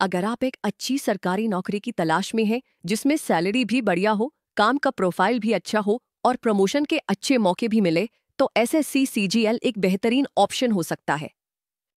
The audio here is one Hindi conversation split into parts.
अगर आप एक अच्छी सरकारी नौकरी की तलाश में हैं, जिसमें सैलरी भी बढ़िया हो, काम का प्रोफाइल भी अच्छा हो और प्रमोशन के अच्छे मौके भी मिले, तो एसएससी सीजीएल एक बेहतरीन ऑप्शन हो सकता है।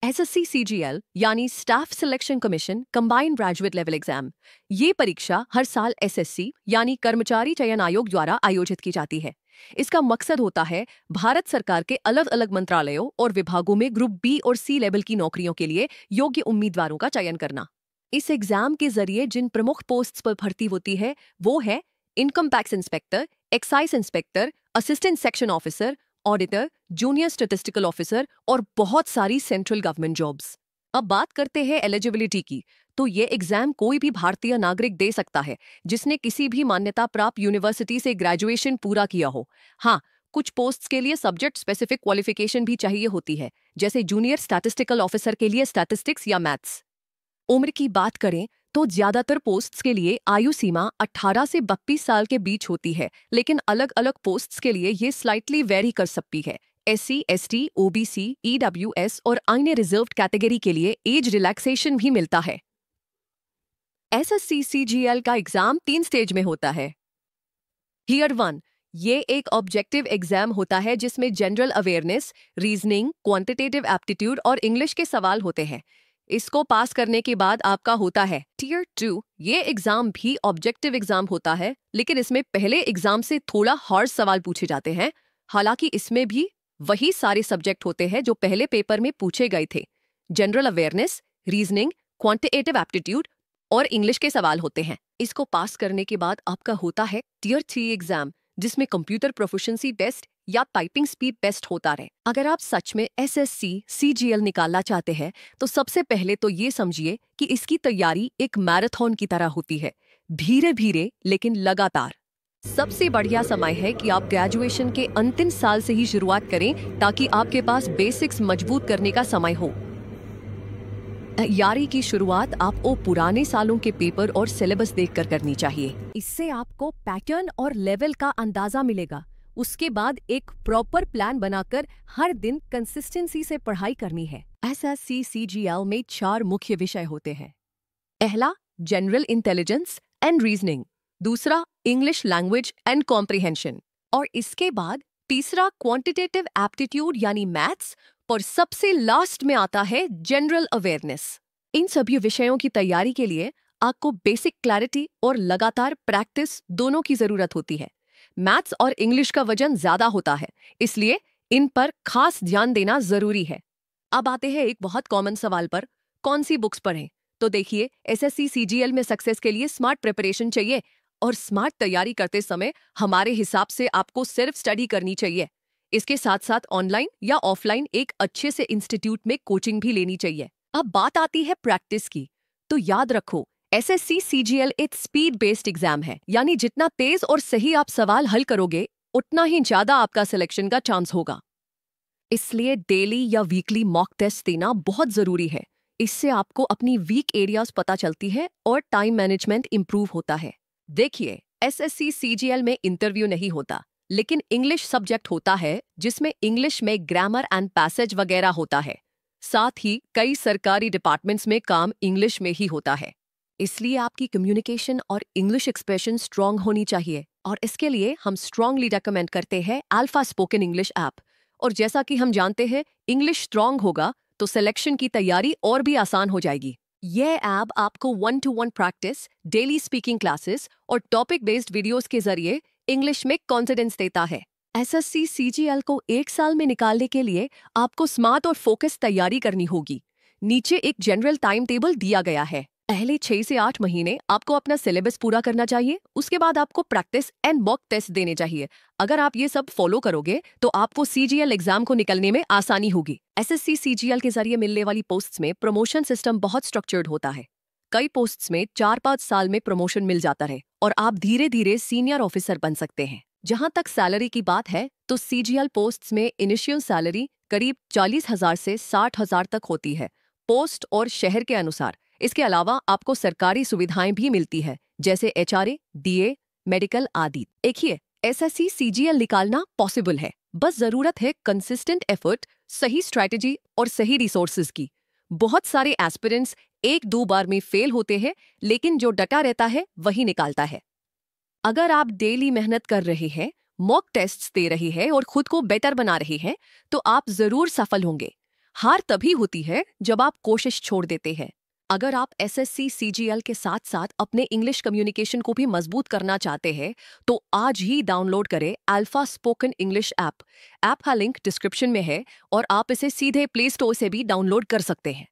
एसएससी सीजीएल यानी staff selection commission combined graduate level exam, ये परीक्षा हर साल एसएससी यानी कर्मचारी चयन आयोग द्वारा आयोजित की जाती है। इसका मकसद होता है भारत सरकार के अलग अलग मंत्रालयों और विभागों में ग्रुप बी और सी लेवल की नौकरियों के लिए योग्य उम्मीदवारों का चयन करना। इस एग्जाम के जरिए जिन प्रमुख पोस्ट्स पर भर्ती होती है वो है income tax inspector, excise inspector, assistant section officer, auditor, junior statistical officer और बहुत सारी सेंट्रल गवर्नमेंट जॉब्स। अब बात करते हैं एलिजिबिलिटी की, तो ये एग्जाम कोई भी भारतीय नागरिक दे सकता है जिसने किसी भी मान्यता प्राप्त यूनिवर्सिटी से ग्रेजुएशन पूरा किया हो। हाँ, कुछ पोस्ट्स के लिए सब्जेक्ट स्पेसिफिक क्वालिफिकेशन भी चाहिए होती है, जैसे जूनियर स्टैटिस्टिकल ऑफिसर के लिए स्टैटिस्टिक्स या मैथ्स। उम्र की बात करें तो ज्यादातर पोस्ट्स के लिए आयु सीमा 18 से 32 साल के बीच होती है, लेकिन अलग अलग पोस्ट्स के लिए ये स्लाइटली वेरी कर सकती है। एससी, एसटी, ओबीसी, ईडब्ल्यूएस और अन्य रिजर्व्ड कैटेगरी के लिए एज रिलैक्सेशन भी मिलता है। एसएससी सीजीएल का एग्जाम 3 स्टेज में होता है। ईयर 1 ये एक ऑब्जेक्टिव एग्जाम होता है जिसमें general awareness, reasoning, quantitative aptitude और इंग्लिश के सवाल होते हैं। इसको पास करने के बाद आपका होता है टीयर 2। ये एग्जाम भी ऑब्जेक्टिव एग्जाम होता है, लेकिन इसमें पहले एग्जाम से थोड़ा हार्ड सवाल पूछे जाते हैं। हालांकि इसमें भी वही सारे सब्जेक्ट होते हैं जो पहले पेपर में पूछे गए थे। General awareness, reasoning, quantitative aptitude और इंग्लिश के सवाल होते हैं। इसको पास करने के बाद आपका होता है टीयर 3 एग्जाम, जिसमें कंप्यूटर प्रोफिशिएंसी टेस्ट या टाइपिंग स्पीड टेस्ट होता है। अगर आप सच में एसएससी सीजीएल निकालना चाहते हैं तो सबसे पहले तो ये समझिए कि इसकी तैयारी एक मैराथन की तरह होती है, धीरे धीरे लेकिन लगातार। सबसे बढ़िया समय है कि आप ग्रेजुएशन के अंतिम साल से ही शुरुआत करें, ताकि आपके पास बेसिक्स मजबूत करने का समय हो। तैयारी की शुरुआत आपको पुराने सालों के पेपर और सिलेबस देखकर करनी चाहिए। इससे आपको पैटर्न और लेवल का अंदाजा मिलेगा। उसके बाद एक प्रॉपर प्लान बनाकर हर दिन कंसिस्टेंसी से पढ़ाई करनी है। एसएससी सीजीएल में 4 मुख्य विषय होते हैं। पहला, जनरल इंटेलिजेंस एंड रीजनिंग। दूसरा, इंग्लिश लैंग्वेज एंड कॉम्प्रिहेंशन। और इसके बाद तीसरा, क्वांटिटेटिव एप्टीट्यूड यानी मैथ्स। और सबसे लास्ट में आता है जनरल अवेयरनेस। इन सभी विषयों की तैयारी के लिए आपको बेसिक क्लैरिटी और लगातार प्रैक्टिस दोनों की जरूरत होती है। मैथ्स और इंग्लिश का वजन ज्यादा होता है, इसलिए इन पर खास ध्यान देना जरूरी है। अब आते हैं एक बहुत कॉमन सवाल पर, कौन सी बुक्स पढ़ें? तो देखिए, एसएससी सीजीएल में सक्सेस के लिए स्मार्ट प्रिपरेशन चाहिए, और स्मार्ट तैयारी करते समय हमारे हिसाब से आपको सिर्फ स्टडी करनी चाहिए। इसके साथ साथ ऑनलाइन या ऑफलाइन एक अच्छे से इंस्टीट्यूट में कोचिंग भी लेनी चाहिए। अब बात आती है प्रैक्टिस की, तो याद रखो एसएससी सीजीएल एक स्पीड बेस्ड एग्जाम है, यानी जितना तेज और सही आप सवाल हल करोगे उतना ही ज्यादा आपका सिलेक्शन का चांस होगा। इसलिए डेली या वीकली मॉक टेस्ट देना बहुत जरूरी है। इससे आपको अपनी वीक एरियाज पता चलती है और टाइम मैनेजमेंट इंप्रूव होता है। देखिए, एसएससी सीजीएल में इंटरव्यू नहीं होता, लेकिन इंग्लिश सब्जेक्ट होता है जिसमें इंग्लिश में ग्रामर एंड पैसेज वगैरह होता है। साथ ही कई सरकारी डिपार्टमेंट्स में काम इंग्लिश में ही होता है। इसलिए आपकी कम्युनिकेशन और इंग्लिश एक्सप्रेशन स्ट्रांग होनी चाहिए, और इसके लिए हम स्ट्रांगली रेकमेंड करते हैं अल्फा स्पोकन इंग्लिश ऐप। और जैसा कि हम जानते हैं, इंग्लिश स्ट्रांग होगा तो सिलेक्शन की तैयारी और भी आसान हो जाएगी। यह ऐप आपको 1-to-1 practice, daily speaking classes और टॉपिक बेस्ड वीडियोस के जरिए इंग्लिश में कॉन्फिडेंस देता है। एसएससी सीजीएल को 1 साल में निकालने के लिए आपको स्मार्ट और फोकस तैयारी करनी होगी। नीचे एक जनरल टाइम टेबल दिया गया है। पहले 6 से 8 महीने आपको अपना सिलेबस पूरा करना चाहिए। उसके बाद आपको प्रैक्टिस एंड मॉक टेस्ट देने चाहिए। अगर आप ये सब फॉलो करोगे तो आपको सीजीएल एग्जाम को निकलने में आसानी होगी। एसएससी सीजीएल के जरिए मिलने वाली पोस्ट्स में प्रमोशन सिस्टम बहुत स्ट्रक्चर्ड होता है। कई पोस्ट्स में 4-5 साल में प्रमोशन मिल जाता है और आप धीरे धीरे सीनियर ऑफिसर बन सकते हैं। जहां तक सैलरी की बात है तो सीजीएल पोस्ट्स में इनिशियल सैलरी करीब 40,000 से 60,000 तक होती है, पोस्ट और शहर के अनुसार। इसके अलावा आपको सरकारी सुविधाएं भी मिलती है, जैसे एचआरए, डीए, मेडिकल आदि। देखिए, एसएससी सीजीएल निकालना पॉसिबल है, बस जरूरत है कंसिस्टेंट एफर्ट, सही स्ट्रैटेजी और सही रिसोर्सेज की। बहुत सारे एस्पिरेंट्स एक दो बार में फेल होते हैं, लेकिन जो डटा रहता है वही निकालता है। अगर आप डेली मेहनत कर रहे हैं, मॉक टेस्ट्स दे रही है और खुद को बेटर बना रही हैं, तो आप जरूर सफल होंगे। हार तभी होती है जब आप कोशिश छोड़ देते हैं। अगर आप एसएससी सीजीएल के साथ साथ अपने इंग्लिश कम्युनिकेशन को भी मजबूत करना चाहते हैं, तो आज ही डाउनलोड करें alpha spoken English app. App का लिंक डिस्क्रिप्शन में है और आप इसे सीधे प्ले स्टोर से भी डाउनलोड कर सकते हैं।